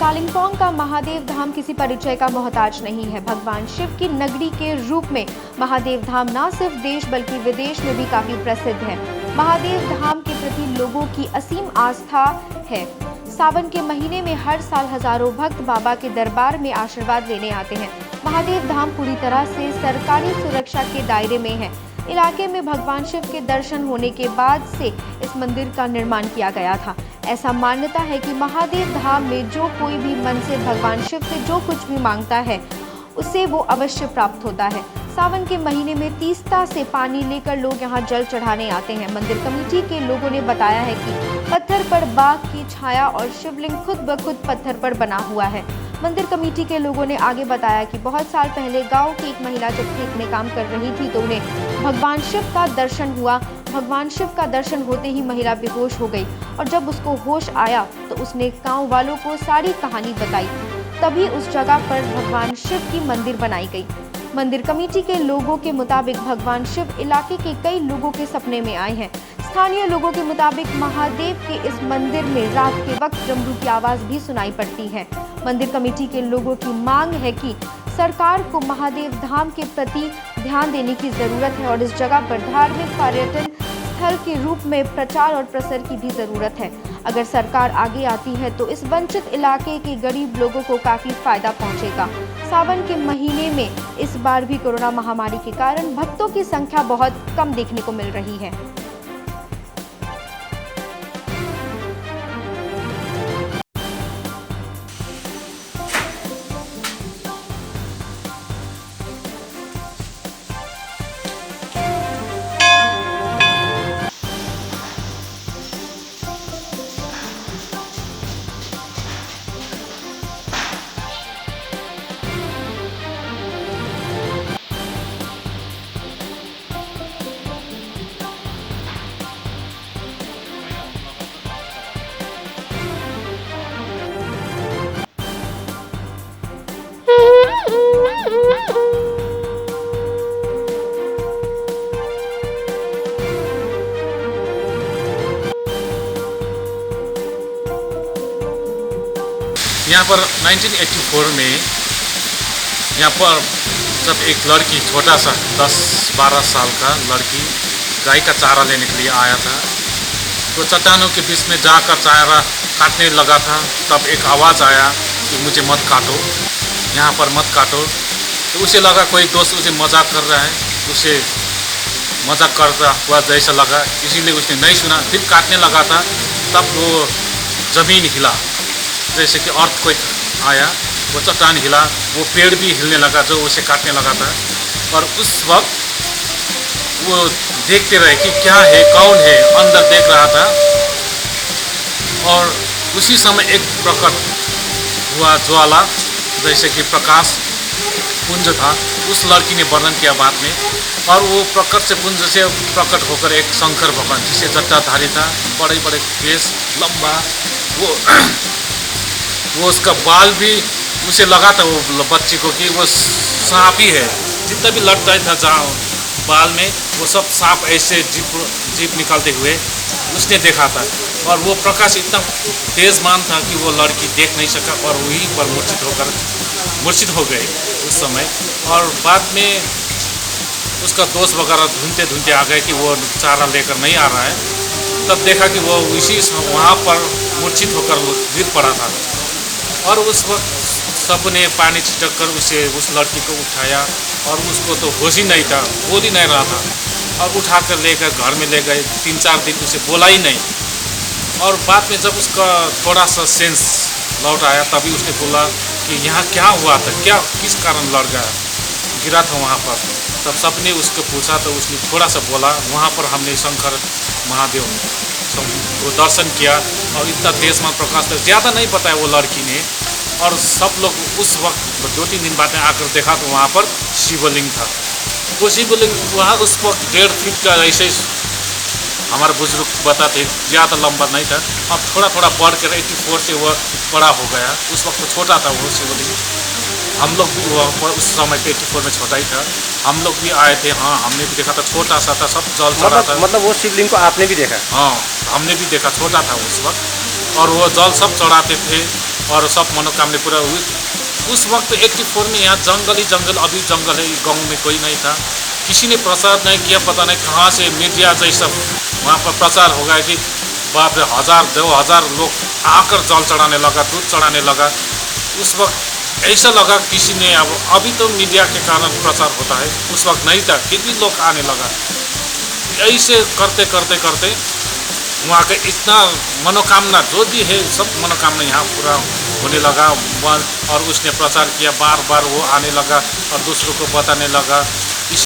कालिम्पोंग का महादेव धाम किसी परिचय का मोहताज नहीं है। भगवान शिव की नगरी के रूप में महादेव धाम न सिर्फ देश बल्कि विदेश में भी काफी प्रसिद्ध है। महादेव धाम के प्रति लोगों की असीम आस्था है। सावन के महीने में हर साल हजारों भक्त बाबा के दरबार में आशीर्वाद लेने आते हैं। महादेव धाम पूरी तरह से सरकारी सुरक्षा के दायरे में है। इलाके में भगवान शिव के दर्शन होने के बाद से इस मंदिर का निर्माण किया गया था। ऐसा मान्यता है कि महादेव धाम में जो कोई भी मन से भगवान शिव से जो कुछ भी मांगता है उसे वो अवश्य प्राप्त होता है। सावन के महीने में तीस्ता से पानी लेकर लोग यहाँ जल चढ़ाने आते हैं। मंदिर कमेटी के लोगों ने बताया है कि पत्थर पर बाघ की छाया और शिवलिंग खुद ब खुद पत्थर पर बना हुआ है। मंदिर कमेटी के लोगों ने आगे बताया कि बहुत साल पहले गांव की एक महिला जब खेत में काम कर रही थी तो उन्हें भगवान शिव का दर्शन हुआ। भगवान शिव का दर्शन होते ही महिला बेहोश हो गई और जब उसको होश आया तो उसने गांव वालों को सारी कहानी बताई। तभी उस जगह पर भगवान शिव की मंदिर बनाई गई। मंदिर कमेटी के लोगों के मुताबिक भगवान शिव इलाके के कई लोगों के सपने में आए हैं। स्थानीय लोगों के मुताबिक महादेव के इस मंदिर में रात के वक्त डमरू की आवाज भी सुनाई पड़ती है। मंदिर कमेटी के लोगों की मांग है कि सरकार को महादेव धाम के प्रति ध्यान देने की जरूरत है और इस जगह पर धार्मिक पर्यटन स्थल के रूप में प्रचार और प्रसार की भी जरूरत है। अगर सरकार आगे आती है तो इस वंचित इलाके के गरीब लोगों को काफी फायदा पहुंचेगा। सावन के महीने में इस बार भी कोरोना महामारी के कारण भक्तों की संख्या बहुत कम देखने को मिल रही है। यहाँ पर 1984 में यहाँ पर जब एक लड़की छोटा सा 10-12 साल का लड़की गाय का चारा लेने के लिए आया था तो चट्टानों के बीच में जाकर चारा काटने लगा था। तब एक आवाज़ आया कि मुझे मत काटो, यहाँ पर मत काटो। तो उसे लगा कोई दोस्त उसे मजाक कर रहा है, उसे मजाक करता हुआ जैसा लगा, इसीलिए उसने नहीं सुना। फिर काटने लगा था तब वो ज़मीन हिला, जैसे कि अर्थक्वेक आया, वो चट्टान हिला, वो पेड़ भी हिलने लगा जो उसे काटने लगा था। और उस वक्त वो देखते रहे कि क्या है, कौन है, अंदर देख रहा था। और उसी समय एक प्रकट हुआ ज्वाला, जैसे कि प्रकाश पुंज था, उस लड़की ने वर्णन किया बाद में। और वो प्रकट से पुंज से प्रकट होकर एक शंकर भगवान जिसे जटाधारी था, बड़े बड़े केस, लंबा, वो उसका बाल भी उसे लगा था वो बच्ची को कि वो सांप ही है। जितना भी लटका था जहाँ बाल में वो सब सांप ऐसे जीप निकालते हुए उसने देखा था। और वो प्रकाश इतना तेजमान था कि वो लड़की देख नहीं सका और वहीं पर मूर्छित हो गए उस समय। और बाद में उसका दोस्त वगैरह ढूंढते ढूंढते आ गए कि वो चारा लेकर नहीं आ रहा है। तब देखा कि वो उसी वहाँ पर मूर्छित होकर गिर पड़ा था। और उस वक्त सबने पानी छिटक कर उस लड़की को उठाया और उसको तो होश ही नहीं था, बोल ही नहीं रहा था। और उठाकर लेकर घर में ले गए। 3-4 दिन उसे बोला ही नहीं। और बाद में जब उसका थोड़ा सा सेंस लौट आया तभी उसने बोला कि यहाँ क्या हुआ था, क्या किस कारण लड़का गिरा था वहाँ पर। तब सबने उसको पूछा तो उसने थोड़ा सा बोला, वहाँ पर हमने शंकर महादेव वो दर्शन किया। और इतना तेजमान प्रकाश था, ज़्यादा नहीं बताया वो लड़की ने। और सब लोग उस वक्त 2-3 दिन बाद में आकर देखा तो वहाँ पर शिवलिंग था। वो शिवलिंग वहाँ उस वक्त 1.5 फीट का ऐसे हमारे बुजुर्ग बताते, ज़्यादा लंबा नहीं था। अब थोड़ा थोड़ा बढ़ कर 84 से वो बड़ा हो गया। उस वक्त छोटा था वो शिवलिंग। हम लोग भी उस समय पे 84 में छोटा ही था। हम लोग भी आए थे, हाँ हमने भी देखा था, छोटा सा था, सब जल चढ़ा था। मतलब वो शिवलिंग को आपने भी देखा? हाँ हमने भी देखा, छोटा था उस वक्त। और वो जल सब चढ़ाते थे। और सब मनोकामना पूरा हुई। उस वक्त 84 में यहाँ जंगल ही जंगल, अभी जंगल है, गांव में कोई नहीं था, किसी ने प्रचार नहीं किया, पता नहीं कहाँ से मीडिया जैसा वहाँ पर प्रचार हो गया कि बाप रे 1000-2000 लोग आकर जल चढ़ाने लगा, दूध चढ़ाने लगा। उस वक्त ऐसा लगा किसी ने, अब अभी तो मीडिया के कारण प्रचार होता है, उस वक्त नहीं था, फिर भी लोग आने लगा। ऐसे करते करते करते वहाँ का इतना मनोकामना जो भी है सब मनोकामना यहाँ पूरा होने लगा। और उसने प्रचार किया, बार बार वो आने लगा और दूसरों को बताने लगा।